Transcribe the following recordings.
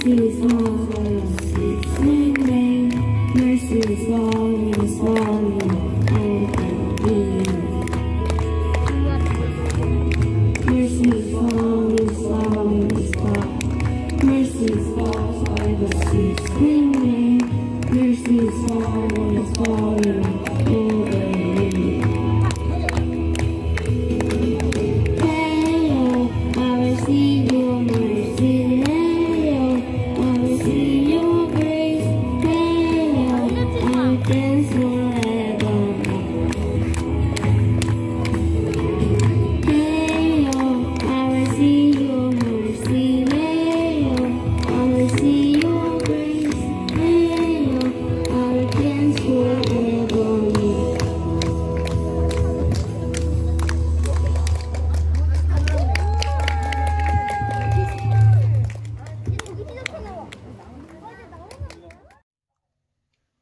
Mercy is all in His name. Mercy is all in His volume. Mercy is all in His love in His God. Mercy is all in His name. Mercy is all in His volume.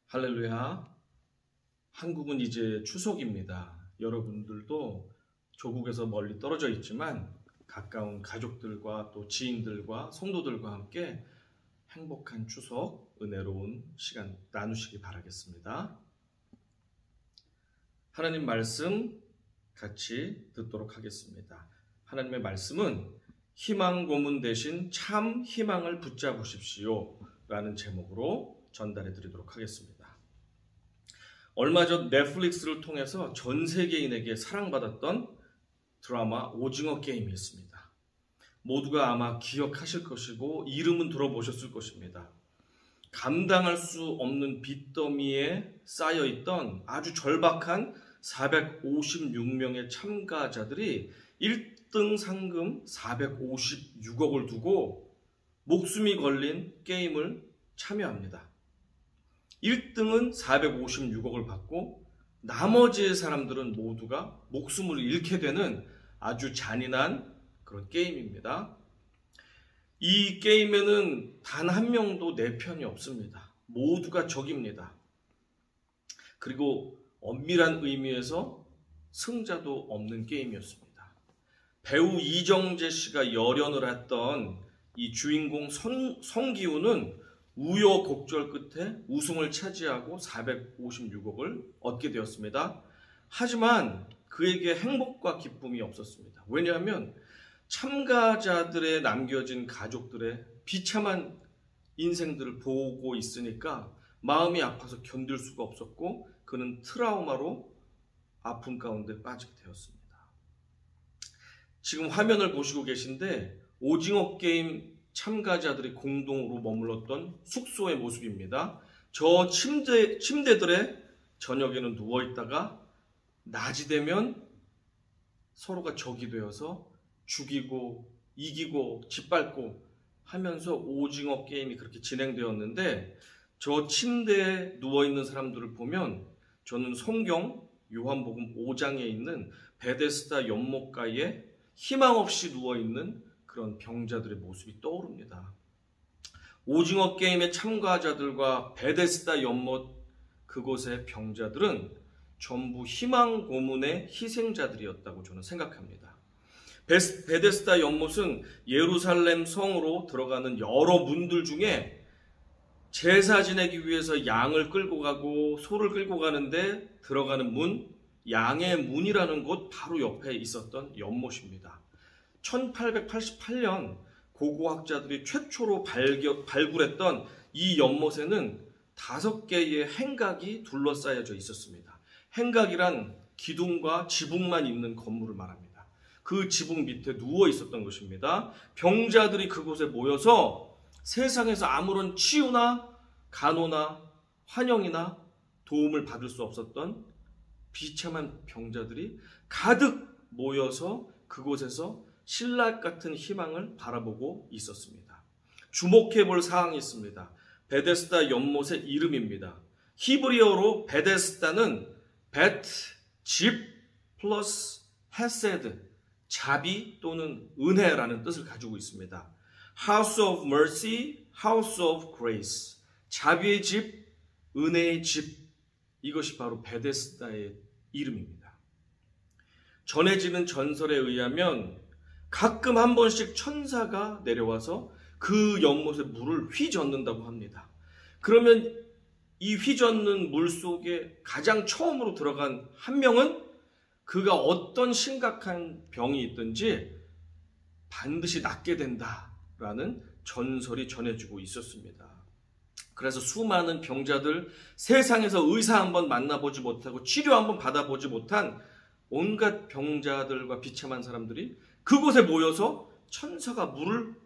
할렐루야. 한국은 이제 추석입니다. 여러분들도 조국에서 멀리 떨어져 있지만 가까운 가족들과 또 지인들과 성도들과 함께 행복한 추석, 은혜로운 시간 나누시기 바라겠습니다. 하나님 말씀 같이 듣도록 하겠습니다. 하나님의 말씀은 희망 고문 대신 참 희망을 붙잡으십시오 라는 제목으로 전달해 드리도록 하겠습니다. 얼마 전 넷플릭스를 통해서 전 세계인에게 사랑받았던 드라마 오징어 게임이 있습니다. 모두가 아마 기억하실 것이고 이름은 들어보셨을 것입니다. 감당할 수 없는 빚더미에 쌓여있던 아주 절박한 456명의 참가자들이 1등 상금 456억을 두고 목숨이 걸린 게임을 참여합니다. 1등은 456억을 받고 나머지 사람들은 모두가 목숨을 잃게 되는 아주 잔인한 그런 게임입니다. 이 게임에는 단 한 명도 내 편이 없습니다. 모두가 적입니다. 그리고 엄밀한 의미에서 승자도 없는 게임이었습니다. 배우 이정재 씨가 열연을 했던 이 주인공 성기훈은 우여곡절 끝에 우승을 차지하고 456억을 얻게 되었습니다. 하지만 그에게 행복과 기쁨이 없었습니다. 왜냐하면 참가자들의 남겨진 가족들의 비참한 인생들을 보고 있으니까 마음이 아파서 견딜 수가 없었고 그는 트라우마로 아픔 가운데 빠지게 되었습니다. 지금 화면을 보시고 계신데 오징어 게임 참가자들이 공동으로 머물렀던 숙소의 모습입니다. 저 침대들의 저녁에는 누워있다가 낮이 되면 서로가 적이 되어서 죽이고 이기고 짓밟고 하면서 오징어 게임이 그렇게 진행되었는데 저 침대에 누워있는 사람들을 보면 저는 성경 요한복음 5장에 있는 베데스다 연못가에 희망 없이 누워있는 그런 병자들의 모습이 떠오릅니다. 오징어 게임의 참가자들과 베데스다 연못 그곳의 병자들은 전부 희망 고문의 희생자들이었다고 저는 생각합니다. 베데스다 연못은 예루살렘 성으로 들어가는 여러 문들 중에 제사 지내기 위해서 양을 끌고 가고 소를 끌고 가는데 들어가는 문, 양의 문이라는 곳 바로 옆에 있었던 연못입니다. 1888년 고고학자들이 최초로 발굴했던 이 연못에는 5개의 행각이 둘러싸여져 있었습니다. 행각이란 기둥과 지붕만 있는 건물을 말합니다. 그 지붕 밑에 누워 있었던 것입니다. 병자들이 그곳에 모여서 세상에서 아무런 치유나 간호나 환영이나 도움을 받을 수 없었던 비참한 병자들이 가득 모여서 그곳에서 신라 같은 희망을 바라보고 있었습니다. 주목해 볼 사항이 있습니다. 베데스다 연못의 이름입니다. 히브리어로 베데스다는 베트, 집 플러스 헤세드, 자비 또는 은혜라는 뜻을 가지고 있습니다. House of Mercy, House of Grace, 자비의 집, 은혜의 집, 이것이 바로 베데스다의 이름입니다. 전해지는 전설에 의하면 가끔 한 번씩 천사가 내려와서 그 연못에 물을 휘젓는다고 합니다. 그러면 이 휘젓는 물 속에 가장 처음으로 들어간 한 명은 그가 어떤 심각한 병이 있든지 반드시 낫게 된다라는 전설이 전해지고 있었습니다. 그래서 수많은 병자들, 세상에서 의사 한번 만나보지 못하고 치료 한번 받아보지 못한 온갖 병자들과 비참한 사람들이 그곳에 모여서 천사가 물을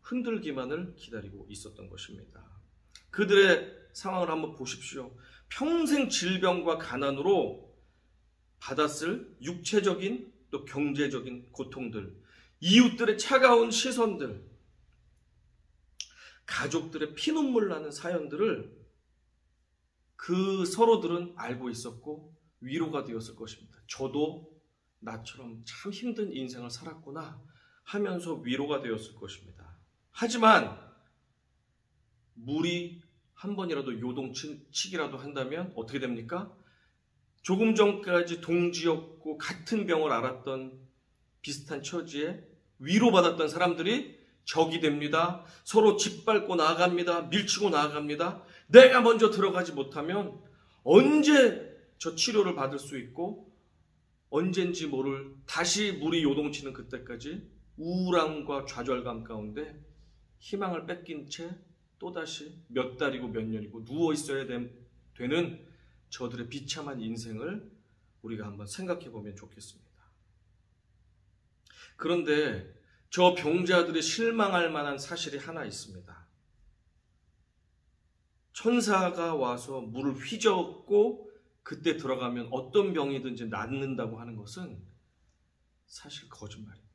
흔들기만을 기다리고 있었던 것입니다. 그들의 상황을 한번 보십시오. 평생 질병과 가난으로 받았을 육체적인 또 경제적인 고통들, 이웃들의 차가운 시선들, 가족들의 피눈물 나는 사연들을 그 서로들은 알고 있었고 위로가 되었을 것입니다. 저도 나처럼 참 힘든 인생을 살았구나 하면서 위로가 되었을 것입니다. 하지만 물이 한 번이라도 요동치기라도 한다면 어떻게 됩니까? 조금 전까지 동지였고 같은 병을 앓았던 비슷한 처지에 위로받았던 사람들이 적이 됩니다. 서로 짓밟고 나아갑니다. 밀치고 나아갑니다. 내가 먼저 들어가지 못하면 언제 저 치료를 받을 수 있고 언젠지 모를 다시 물이 요동치는 그때까지 우울함과 좌절감 가운데 희망을 뺏긴 채 또다시 몇 달이고 몇 년이고 누워 있어야 되는 저들의 비참한 인생을 우리가 한번 생각해 보면 좋겠습니다. 그런데 저 병자들이 실망할 만한 사실이 하나 있습니다. 천사가 와서 물을 휘젓고 그때 들어가면 어떤 병이든지 낫는다고 하는 것은 사실 거짓말입니다.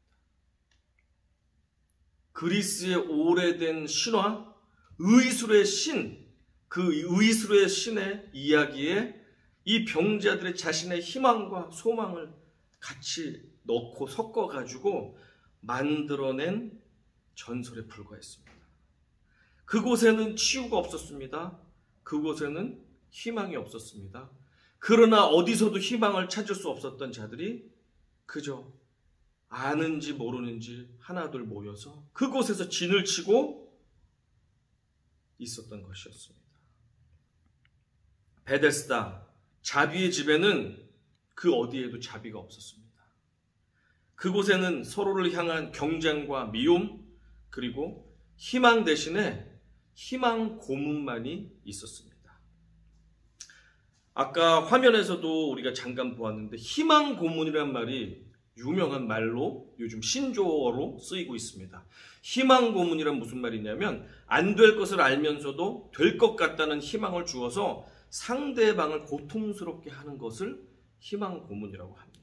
그리스의 오래된 신화, 의술의 신, 그 의술의 신의 이야기에 이 병자들의 자신의 희망과 소망을 같이 넣고 섞어가지고 만들어낸 전설에 불과했습니다. 그곳에는 치유가 없었습니다. 그곳에는 희망이 없었습니다. 그러나 어디서도 희망을 찾을 수 없었던 자들이 그저 아는지 모르는지 하나둘 모여서 그곳에서 진을 치고 있었던 것이었습니다. 베데스다, 자비의 집에는 그 어디에도 자비가 없었습니다. 그곳에는 서로를 향한 경쟁과 미움, 그리고 희망 대신에 희망 고문만이 있었습니다. 아까 화면에서도 우리가 잠깐 보았는데 희망 고문이란 말이 유명한 말로 요즘 신조어로 쓰이고 있습니다. 희망 고문이란 무슨 말이냐면 안 될 것을 알면서도 될 것 같다는 희망을 주어서 상대방을 고통스럽게 하는 것을 희망 고문이라고 합니다.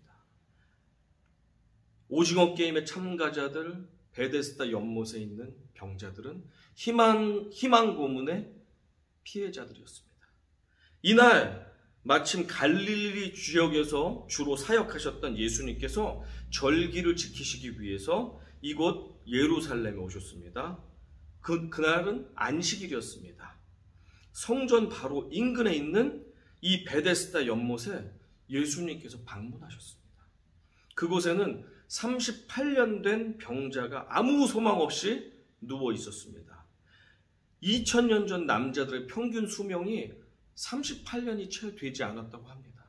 오징어 게임의 참가자들, 베데스다 연못에 있는 병자들은 희망 고문의 피해자들이었습니다. 이날 마침 갈릴리 지역에서 주로 사역하셨던 예수님께서 절기를 지키시기 위해서 이곳 예루살렘에 오셨습니다. 그날은 안식일이었습니다. 성전 바로 인근에 있는 이 베데스다 연못에 예수님께서 방문하셨습니다. 그곳에는 38년 된 병자가 아무 소망 없이 누워 있었습니다. 2000년 전 남자들의 평균 수명이 38년이 채 되지 않았다고 합니다.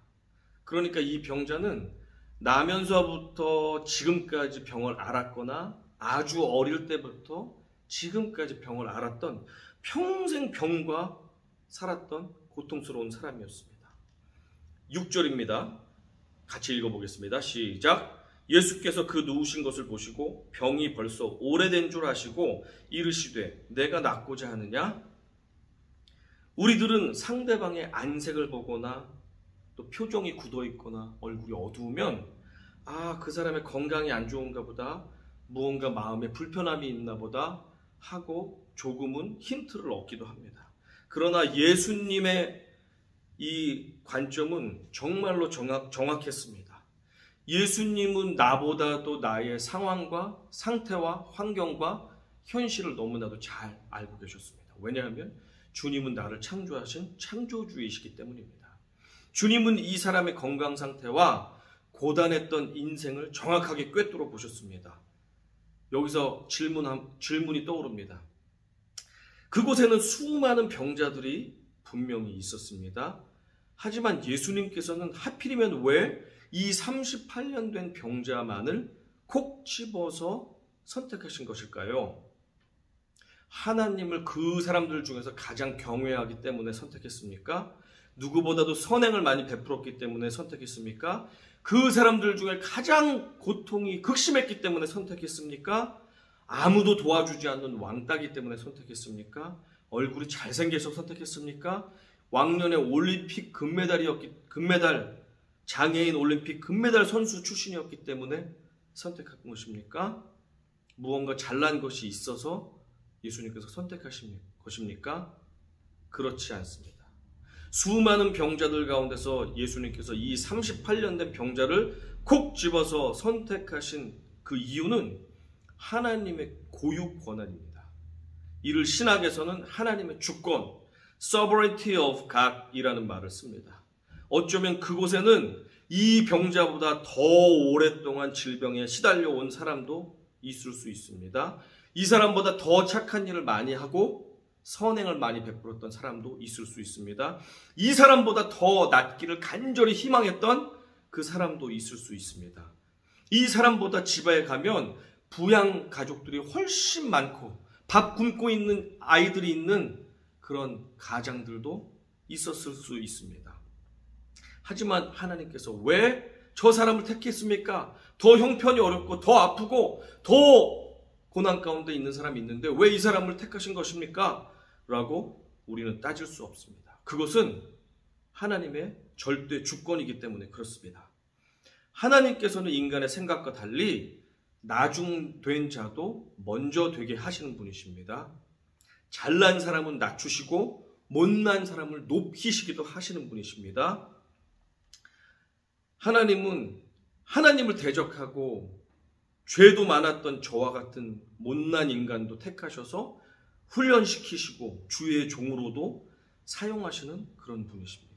그러니까 이 병자는 나면서부터 지금까지 병을 앓았거나 아주 어릴 때부터 지금까지 병을 앓았던 평생 병과 살았던 고통스러운 사람이었습니다. 6절입니다. 같이 읽어보겠습니다. 시작. 예수께서 그 누우신 것을 보시고 병이 벌써 오래된 줄 아시고 이르시되 내가 낫고자 하느냐? 우리들은 상대방의 안색을 보거나 또 표정이 굳어있거나 얼굴이 어두우면 그 사람의 건강이 안 좋은가 보다, 무언가 마음에 불편함이 있나 보다 하고 조금은 힌트를 얻기도 합니다. 그러나 예수님의 이 관점은 정말로 정확했습니다. 예수님은 나보다도 나의 상황과 상태와 환경과 현실을 너무나도 잘 알고 계셨습니다. 왜냐하면 주님은 나를 창조하신 창조주이시기 때문입니다. 주님은 이 사람의 건강 상태와 고단했던 인생을 정확하게 꿰뚫어 보셨습니다. 여기서 질문이 떠오릅니다. 그곳에는 수많은 병자들이 분명히 있었습니다. 하지만 예수님께서는 하필이면 왜 이 38년 된 병자만을 콕 집어서 선택하신 것일까요? 하나님을 그 사람들 중에서 가장 경외하기 때문에 선택했습니까? 누구보다도 선행을 많이 베풀었기 때문에 선택했습니까? 그 사람들 중에 가장 고통이 극심했기 때문에 선택했습니까? 아무도 도와주지 않는 왕따기 때문에 선택했습니까? 얼굴이 잘생겨서 선택했습니까? 왕년에 올림픽 장애인 올림픽 금메달 선수 출신이었기 때문에 선택한 것입니까? 무언가 잘난 것이 있어서 예수님께서 선택하신 것입니까? 그렇지 않습니다. 수많은 병자들 가운데서 예수님께서 이 38년 된 병자를 콕 집어서 선택하신 그 이유는 하나님의 고유 권한입니다. 이를 신학에서는 하나님의 주권, sovereignty of God이라는 말을 씁니다. 어쩌면 그곳에는 이 병자보다 더 오랫동안 질병에 시달려 온 사람도 있을 수 있습니다. 이 사람보다 더 착한 일을 많이 하고 선행을 많이 베풀었던 사람도 있을 수 있습니다. 이 사람보다 더 낫기를 간절히 희망했던 그 사람도 있을 수 있습니다. 이 사람보다 집에 가면 부양 가족들이 훨씬 많고 밥 굶고 있는 아이들이 있는 그런 가장들도 있었을 수 있습니다. 하지만 하나님께서 왜 저 사람을 택했습니까? 더 형편이 어렵고 더 아프고 더 고난 가운데 있는 사람이 있는데 왜 이 사람을 택하신 것입니까? 라고 우리는 따질 수 없습니다. 그것은 하나님의 절대 주권이기 때문에 그렇습니다. 하나님께서는 인간의 생각과 달리 나중된 자도 먼저 되게 하시는 분이십니다. 잘난 사람은 낮추시고 못난 사람을 높이시기도 하시는 분이십니다. 하나님은 하나님을 대적하고 죄도 많았던 저와 같은 못난 인간도 택하셔서 훈련시키시고 주의 종으로도 사용하시는 그런 분이십니다.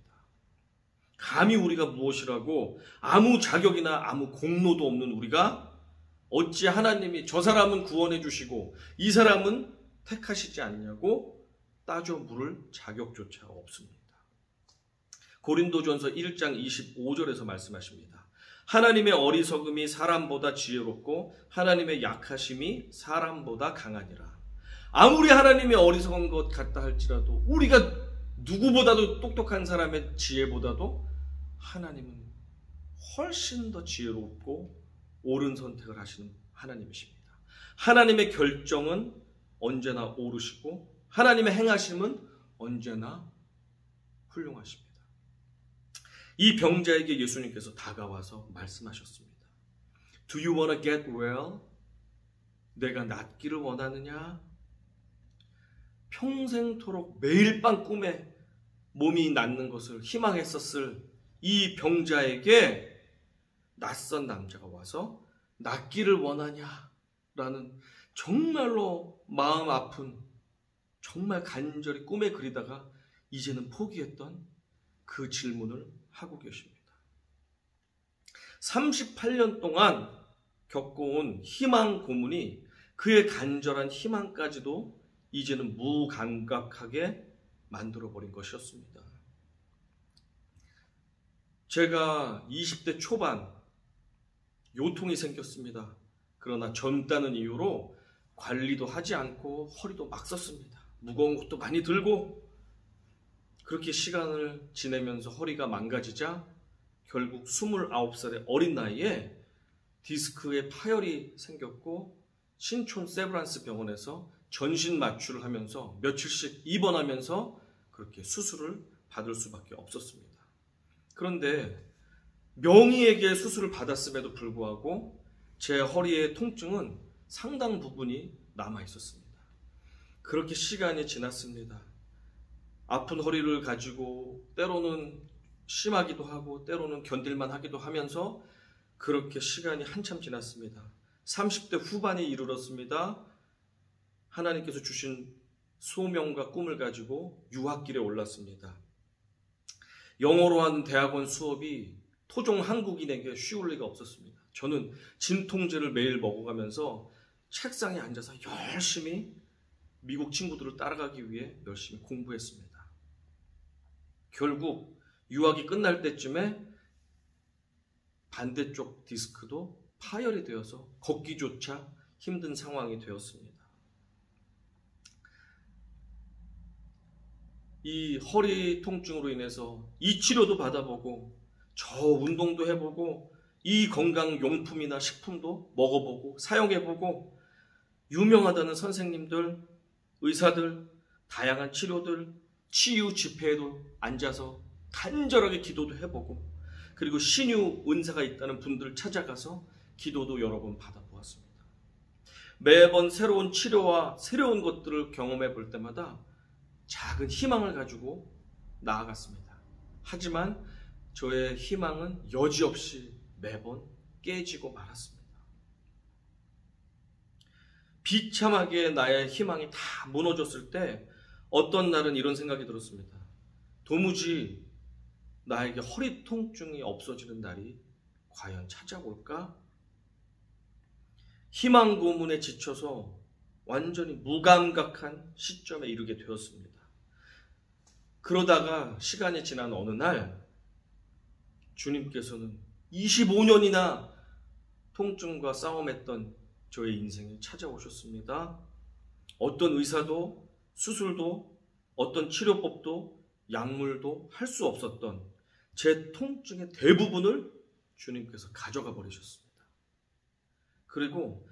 감히 우리가 무엇이라고 아무 자격이나 아무 공로도 없는 우리가 어찌 하나님이 저 사람은 구원해 주시고 이 사람은 택하시지 않냐고 따져 물을 자격조차 없습니다. 고린도전서 1장 25절에서 말씀하십니다. 하나님의 어리석음이 사람보다 지혜롭고 하나님의 약하심이 사람보다 강하니라. 아무리 하나님의 어리석은 것 같다 할지라도 우리가 누구보다도 똑똑한 사람의 지혜보다도 하나님은 훨씬 더 지혜롭고 옳은 선택을 하시는 하나님이십니다. 하나님의 결정은 언제나 옳으시고 하나님의 행하심은 언제나 훌륭하십니다. 이 병자에게 예수님께서 다가와서 말씀하셨습니다. Do you want to get well? 내가 낫기를 원하느냐? 평생토록 매일 밤 꿈에 몸이 낫는 것을 희망했었을 이 병자에게 낯선 남자가 와서 낫기를 원하냐라는 정말로 마음 아픈 정말 간절히 꿈에 그리다가 이제는 포기했던 그 질문을 하고 계십니다. 38년 동안 겪어온 희망 고문이 그의 간절한 희망까지도 이제는 무감각하게 만들어버린 것이었습니다. 제가 20대 초반 요통이 생겼습니다. 그러나 젊다는 이유로 관리도 하지 않고 허리도 막 썼습니다. 무거운 것도 많이 들고 그렇게 시간을 지내면서 허리가 망가지자 결국 29살의 어린 나이에 디스크에 파열이 생겼고 신촌 세브란스 병원에서 전신 마취를 하면서 며칠씩 입원하면서 그렇게 수술을 받을 수밖에 없었습니다. 그런데 명의에게 수술을 받았음에도 불구하고 제 허리의 통증은 상당 부분이 남아 있었습니다. 그렇게 시간이 지났습니다. 아픈 허리를 가지고 때로는 심하기도 하고 때로는 견딜만 하기도 하면서 그렇게 시간이 한참 지났습니다. 30대 후반에 이르렀습니다. 하나님께서 주신 소명과 꿈을 가지고 유학길에 올랐습니다. 영어로 하는 대학원 수업이 토종 한국인에게 쉬울 리가 없었습니다. 저는 진통제를 매일 먹어가면서 책상에 앉아서 열심히 미국 친구들을 따라가기 위해 열심히 공부했습니다. 결국 유학이 끝날 때쯤에 반대쪽 디스크도 파열이 되어서 걷기조차 힘든 상황이 되었습니다. 이 허리 통증으로 인해서 이 치료도 받아보고 저 운동도 해보고 이 건강용품이나 식품도 먹어보고 사용해보고 유명하다는 선생님들, 의사들, 다양한 치료들, 치유 집회에도 앉아서 간절하게 기도도 해보고 그리고 신유 은사가 있다는 분들을 찾아가서 기도도 여러 번 받아보았습니다. 매번 새로운 치료와 새로운 것들을 경험해 볼 때마다 작은 희망을 가지고 나아갔습니다. 하지만 저의 희망은 여지없이 매번 깨지고 말았습니다. 비참하게 나의 희망이 다 무너졌을 때 어떤 날은 이런 생각이 들었습니다. 도무지 나에게 허리 통증이 없어지는 날이 과연 찾아올까? 희망 고문에 지쳐서 완전히 무감각한 시점에 이르게 되었습니다. 그러다가 시간이 지난 어느 날 주님께서는 25년이나 통증과 싸움했던 저의 인생에 찾아오셨습니다. 어떤 의사도 수술도 어떤 치료법도 약물도 할 수 없었던 제 통증의 대부분을 주님께서 가져가 버리셨습니다. 그리고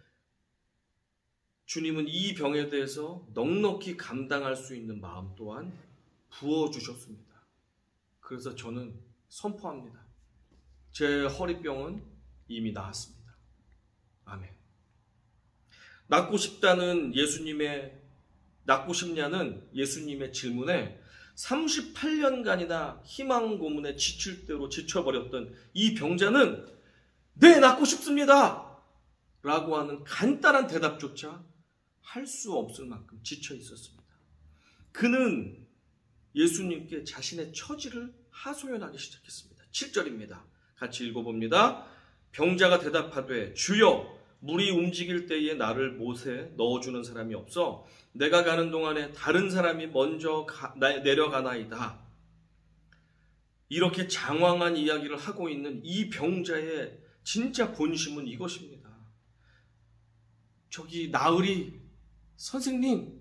주님은 이 병에 대해서 넉넉히 감당할 수 있는 마음 또한 부어주셨습니다. 그래서 저는 선포합니다. 제 허리병은 이미 나았습니다. 아멘. 낫고 싶냐는 예수님의 질문에 38년간이나 희망 고문에 지칠 대로 지쳐버렸던 이 병자는 네, 낫고 싶습니다 라고 하는 간단한 대답조차 할 수 없을 만큼 지쳐 있었습니다. 그는 예수님께 자신의 처지를 하소연하기 시작했습니다. 7절입니다. 같이 읽어봅니다. 병자가 대답하되 주여 물이 움직일 때에 나를 못에 넣어주는 사람이 없어 내가 가는 동안에 다른 사람이 먼저 내려가나이다. 이렇게 장황한 이야기를 하고 있는 이 병자의 진짜 본심은 이것입니다. 저기 나으리 선생님,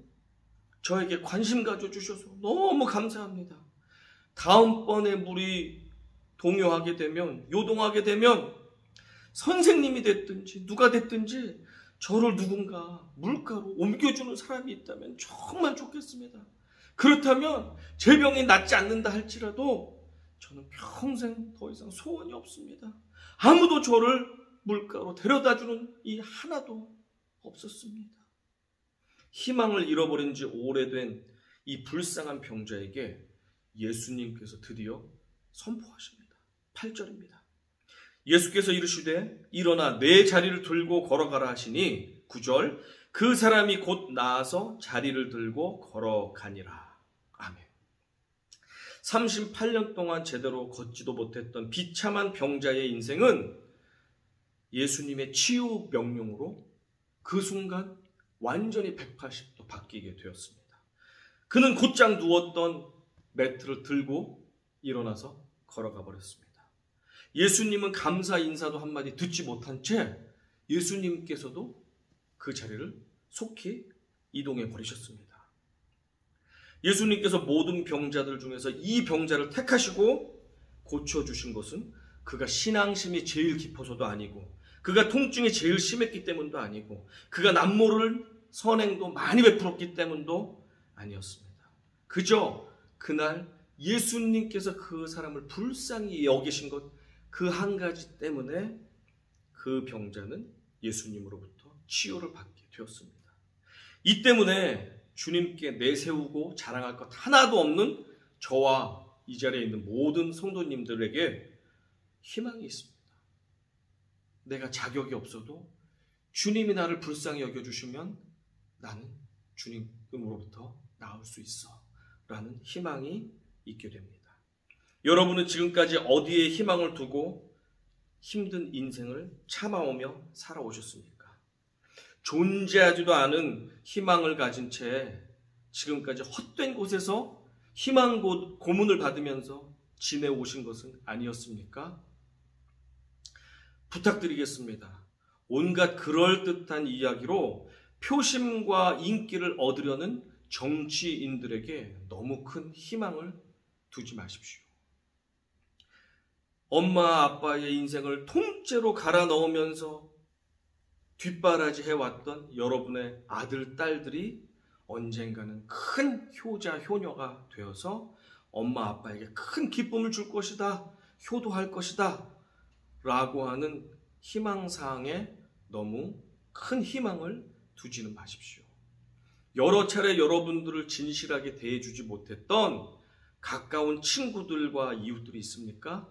저에게 관심 가져주셔서 너무 감사합니다. 다음번에 물이 동요하게 되면, 요동하게 되면 선생님이 됐든지 누가 됐든지 저를 누군가 물가로 옮겨주는 사람이 있다면 정말 좋겠습니다. 그렇다면 제 병이 낫지 않는다 할지라도 저는 평생 더 이상 소원이 없습니다. 아무도 저를 물가로 데려다주는 이 하나도 없었습니다. 희망을 잃어버린 지 오래된 이 불쌍한 병자에게 예수님께서 드디어 선포하십니다. 8절입니다. 예수께서 이르시되 일어나 내 자리를 들고 걸어가라 하시니 9절 그 사람이 곧 나아서 자리를 들고 걸어가니라. 아멘. 38년 동안 제대로 걷지도 못했던 비참한 병자의 인생은 예수님의 치유 명령으로 그 순간 완전히 180도 바뀌게 되었습니다. 그는 곧장 누웠던 매트를 들고 일어나서 걸어가 버렸습니다. 예수님은 감사 인사도 한마디 듣지 못한 채 예수님께서도 그 자리를 속히 이동해 버리셨습니다. 예수님께서 모든 병자들 중에서 이 병자를 택하시고 고쳐주신 것은 그가 신앙심이 제일 깊어서도 아니고 그가 통증이 제일 심했기 때문도 아니고 그가 남모를 선행도 많이 베풀었기 때문도 아니었습니다. 그저 그날 예수님께서 그 사람을 불쌍히 여기신 것 그 한 가지 때문에 그 병자는 예수님으로부터 치유를 받게 되었습니다. 이 때문에 주님께 내세우고 자랑할 것 하나도 없는 저와 이 자리에 있는 모든 성도님들에게 희망이 있습니다. 내가 자격이 없어도 주님이 나를 불쌍히 여겨주시면 나는 주님으로부터 나올 수 있어 라는 희망이 있게 됩니다. 여러분은 지금까지 어디에 희망을 두고 힘든 인생을 참아오며 살아오셨습니까? 존재하지도 않은 희망을 가진 채 지금까지 헛된 곳에서 희망 고문을 받으면서 지내오신 것은 아니었습니까? 부탁드리겠습니다. 온갖 그럴듯한 이야기로 표심과 인기를 얻으려는 정치인들에게 너무 큰 희망을 두지 마십시오. 엄마 아빠의 인생을 통째로 갈아 넣으면서 뒷바라지 해왔던 여러분의 아들, 딸들이 언젠가는 큰 효자, 효녀가 되어서 엄마 아빠에게 큰 기쁨을 줄 것이다, 효도할 것이다 라고 하는 희망사항에 너무 큰 희망을 두지는 마십시오. 여러 차례 여러분들을 진실하게 대해주지 못했던 가까운 친구들과 이웃들이 있습니까?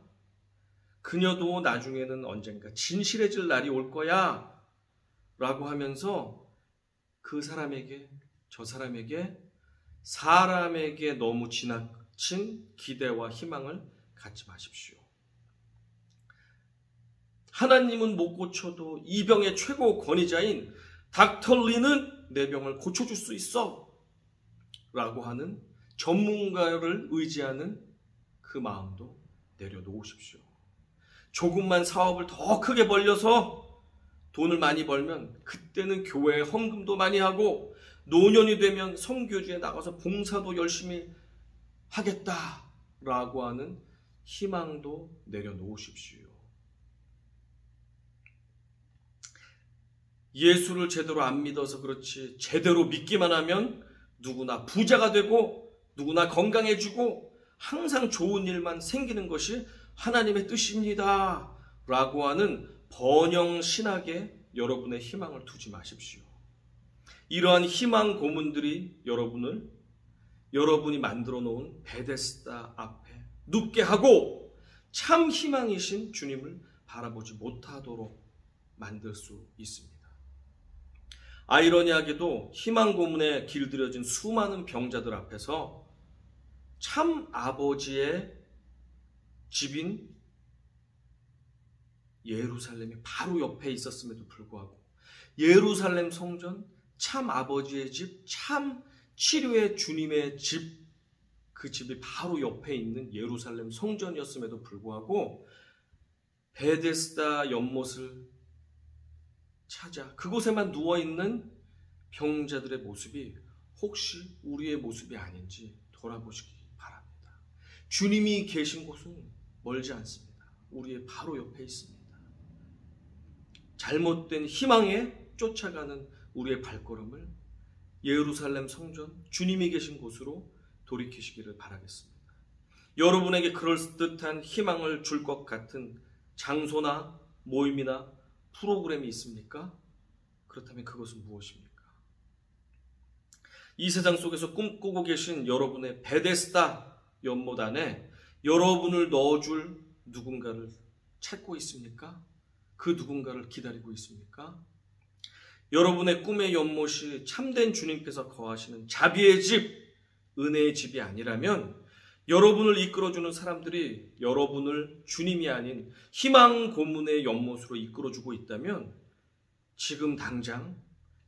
그녀도 나중에는 언젠가 진실해질 날이 올 거야 라고 하면서 그 사람에게, 저 사람에게, 사람에게 너무 지나친 기대와 희망을 갖지 마십시오. 하나님은 못 고쳐도 이 병의 최고 권위자인 닥터리는 내 병을 고쳐줄 수 있어 라고 하는 전문가를 의지하는 그 마음도 내려놓으십시오. 조금만 사업을 더 크게 벌려서 돈을 많이 벌면 그때는 교회에 헌금도 많이 하고 노년이 되면 선교지에 나가서 봉사도 열심히 하겠다라고 하는 희망도 내려놓으십시오. 예수를 제대로 안 믿어서 그렇지 제대로 믿기만 하면 누구나 부자가 되고 누구나 건강해지고 항상 좋은 일만 생기는 것이 하나님의 뜻입니다 라고 하는 번영신학에 여러분의 희망을 두지 마십시오. 이러한 희망 고문들이 여러분이 만들어 놓은 베데스다 앞에 눕게 하고 참 희망이신 주님을 바라보지 못하도록 만들 수 있습니다. 아이러니하게도 희망 고문에 길들여진 수많은 병자들 앞에서 참 아버지의 집인 예루살렘이 바로 옆에 있었음에도 불구하고 예루살렘 성전, 참 아버지의 집, 참 치료의 주님의 집, 그 집이 바로 옆에 있는 예루살렘 성전이었음에도 불구하고 베데스다 연못을 찾아 그곳에만 누워있는 병자들의 모습이 혹시 우리의 모습이 아닌지 돌아보시기 바랍니다. 주님이 계신 곳은 멀지 않습니다. 우리의 바로 옆에 있습니다. 잘못된 희망에 쫓아가는 우리의 발걸음을 예루살렘 성전, 주님이 계신 곳으로 돌이키시기를 바라겠습니다. 여러분에게 그럴듯한 희망을 줄 것 같은 장소나 모임이나 프로그램이 있습니까? 그렇다면 그것은 무엇입니까? 이 세상 속에서 꿈꾸고 계신 여러분의 베데스다 연못 안에 여러분을 넣어줄 누군가를 찾고 있습니까? 그 누군가를 기다리고 있습니까? 여러분의 꿈의 연못이 참된 주님께서 거하시는 자비의 집, 은혜의 집이 아니라면 여러분을 이끌어주는 사람들이 여러분을 주님이 아닌 희망 고문의 연못으로 이끌어주고 있다면 지금 당장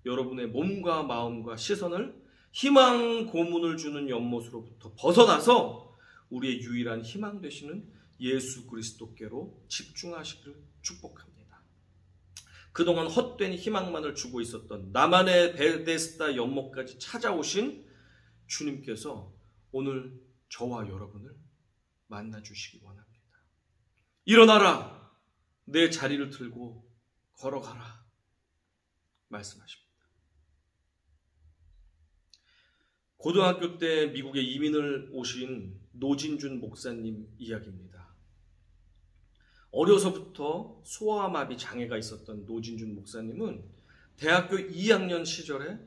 여러분의 몸과 마음과 시선을 희망 고문을 주는 연못으로부터 벗어나서 우리의 유일한 희망 되시는 예수 그리스도께로 집중하시기를 축복합니다. 그동안 헛된 희망만을 주고 있었던 나만의 베데스다 연못까지 찾아오신 주님께서 오늘 저와 여러분을 만나주시기 원합니다. 일어나라, 내 자리를 들고 걸어가라 말씀하십니다. 고등학교 때 미국에 이민을 오신 노진준 목사님 이야기입니다. 어려서부터 소아마비 장애가 있었던 노진준 목사님은 대학교 2학년 시절에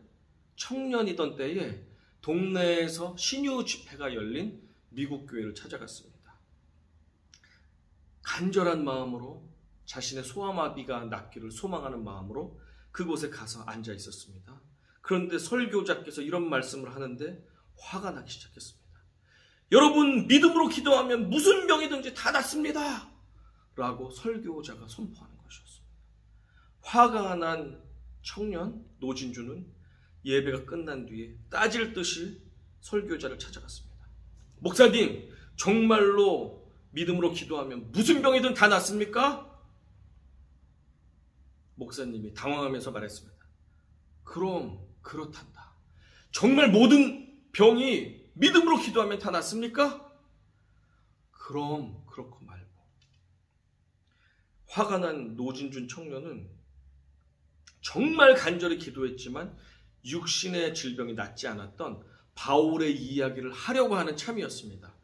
청년이던 때에 동네에서 신유 집회가 열린 미국 교회를 찾아갔습니다. 간절한 마음으로 자신의 소아마비가 낫기를 소망하는 마음으로 그곳에 가서 앉아 있었습니다. 그런데 설교자께서 이런 말씀을 하는데 화가 나기 시작했습니다. 여러분, 믿음으로 기도하면 무슨 병이든지 다 낫습니다 라고 설교자가 선포하는 것이었습니다. 화가 난 청년 노진주는 예배가 끝난 뒤에 따질 듯이 설교자를 찾아갔습니다. 목사님, 정말로 믿음으로 기도하면 무슨 병이든 다 낫습니까? 목사님이 당황하면서 말했습니다. 그럼 그렇단다. 정말 모든 병이 믿음으로 기도하면 다 낫습니까? 그럼 그렇고 말고. 화가 난 노진준 청년은 정말 간절히 기도했지만 육신의 질병이 낫지 않았던 바울의 이야기를 하려고 하는 참이었습니다.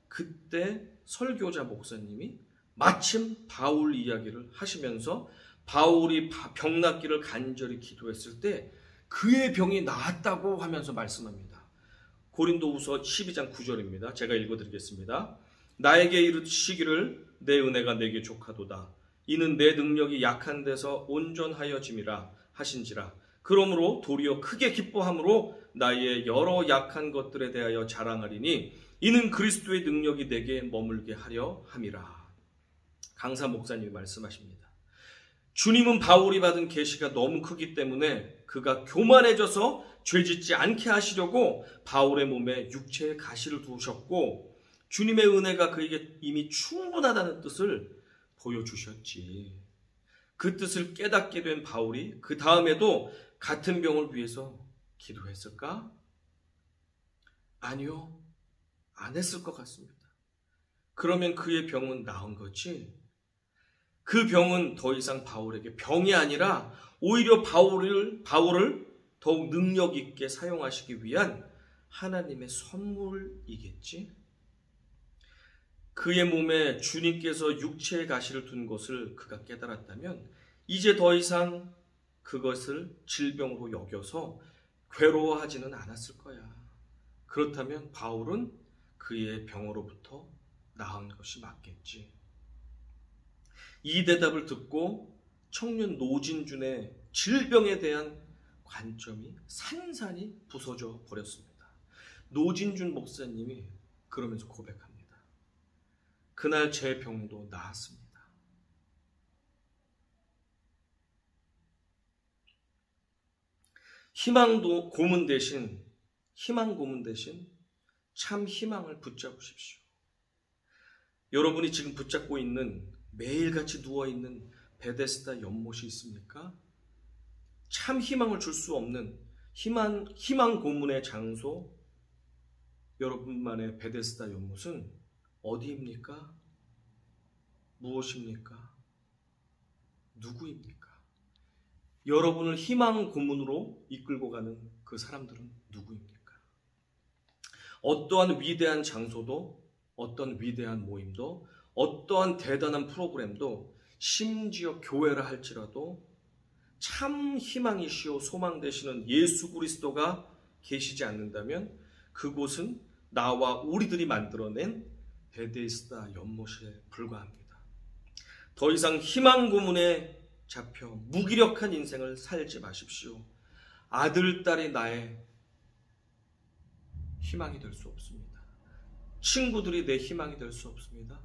그때 설교자 목사님이 마침 바울 이야기를 하시면서 바울이 병 낫기를 간절히 기도했을 때 그의 병이 나았다고 하면서 말씀합니다. 고린도후서 12장 9절입니다. 제가 읽어드리겠습니다. 나에게 이르시기를 내 은혜가 내게 족하도다. 이는 내 능력이 약한 데서 온전하여짐이라 하신지라. 그러므로 도리어 크게 기뻐함으로 나의 여러 약한 것들에 대하여 자랑하리니 이는 그리스도의 능력이 내게 머물게 하려 함이라. 강사 목사님이 말씀하십니다. 주님은 바울이 받은 계시가 너무 크기 때문에 그가 교만해져서 죄짓지 않게 하시려고 바울의 몸에 육체의 가시를 두셨고 주님의 은혜가 그에게 이미 충분하다는 뜻을 보여주셨지. 그 뜻을 깨닫게 된 바울이 그 다음에도 같은 병을 위해서 기도했을까? 아니요, 안 했을 것 같습니다. 그러면 그의 병은 나은 거지? 그 병은 더 이상 바울에게 병이 아니라 오히려 바울을 더욱 능력 있게 사용하시기 위한 하나님의 선물이겠지? 그의 몸에 주님께서 육체의 가시를 둔 것을 그가 깨달았다면 이제 더 이상 그것을 질병으로 여겨서 괴로워하지는 않았을 거야. 그렇다면 바울은 그의 병으로부터 나은 것이 맞겠지. 이 대답을 듣고 청년 노진준의 질병에 대한 관점이 산산이 부서져 버렸습니다. 노진준 목사님이 그러면서 고백합니다. 그날 제 병도 나았습니다. 희망 고문 대신 참 희망을 붙잡으십시오. 여러분이 지금 붙잡고 있는 매일같이 누워있는 베데스다 연못이 있습니까? 참 희망을 줄 수 없는 희망 고문의 장소, 여러분만의 베데스다 연못은 어디입니까? 무엇입니까? 누구입니까? 여러분을 희망 고문으로 이끌고 가는 그 사람들은 누구입니까? 어떠한 위대한 장소도, 어떤 위대한 모임도, 어떠한 대단한 프로그램도, 심지어 교회라 할지라도 참 희망이시오 소망 되시는 예수 그리스도가 계시지 않는다면 그곳은 나와 우리들이 만들어낸 베데스다 연못에 불과합니다. 더 이상 희망 고문에 잡혀 무기력한 인생을 살지 마십시오. 아들, 딸이 나의 희망이 될 수 없습니다. 친구들이 내 희망이 될 수 없습니다.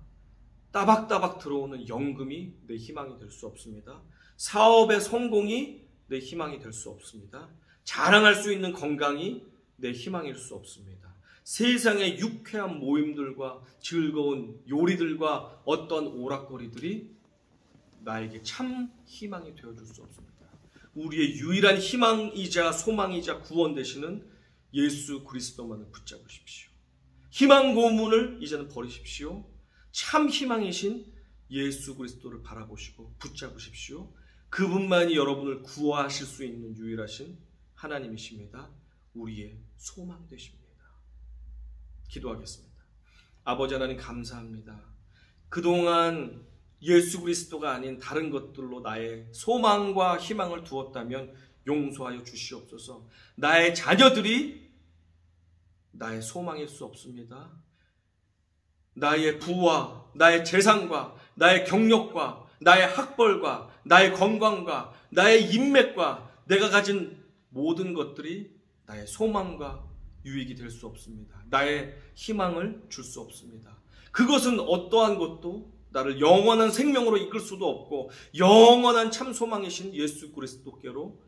따박따박 들어오는 연금이 내 희망이 될 수 없습니다. 사업의 성공이 내 희망이 될 수 없습니다. 자랑할 수 있는 건강이 내 희망일 수 없습니다. 세상의 유쾌한 모임들과 즐거운 요리들과 어떤 오락거리들이 나에게 참 희망이 되어줄 수 없습니다. 우리의 유일한 희망이자 소망이자 구원 되시는 예수 그리스도만을 붙잡으십시오. 희망 고문을 이제는 버리십시오. 참 희망이신 예수 그리스도를 바라보시고 붙잡으십시오. 그분만이 여러분을 구하실 수 있는 유일하신 하나님이십니다. 우리의 소망 되십니다. 기도하겠습니다. 아버지 하나님 감사합니다. 그동안 예수 그리스도가 아닌 다른 것들로 나의 소망과 희망을 두었다면 용서하여 주시옵소서. 나의 자녀들이 나의 소망일 수 없습니다. 나의 부와 나의 재산과 나의 경력과 나의 학벌과 나의 건강과 나의 인맥과 내가 가진 모든 것들이 나의 소망과 유익이 될 수 없습니다. 나의 희망을 줄 수 없습니다. 그것은 어떠한 것도 나를 영원한 생명으로 이끌 수도 없고 영원한 참 소망이신 예수 그리스도께로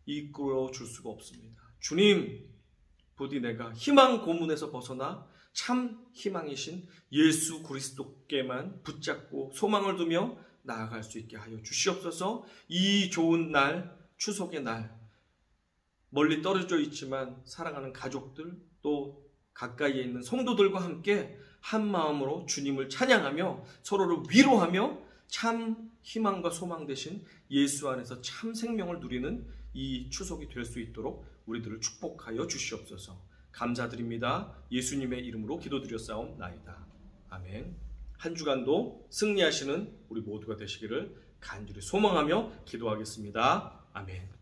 이끌어 줄 수가 없습니다. 주님, 부디 내가 희망 고문에서 벗어나 참 희망이신 예수 그리스도께만 붙잡고 소망을 두며 나아갈 수 있게 하여 주시옵소서. 이 좋은 날, 추석의 날, 멀리 떨어져 있지만 사랑하는 가족들, 또 가까이에 있는 성도들과 함께 한 마음으로 주님을 찬양하며 서로를 위로하며 참 희망과 소망 되신 예수 안에서 참 생명을 누리는 이 추석이 될 수 있도록 우리들을 축복하여 주시옵소서. 감사드립니다. 예수님의 이름으로 기도드렸사옵나이다. 아멘. 한 주간도 승리하시는 우리 모두가 되시기를 간절히 소망하며 기도하겠습니다. 아멘.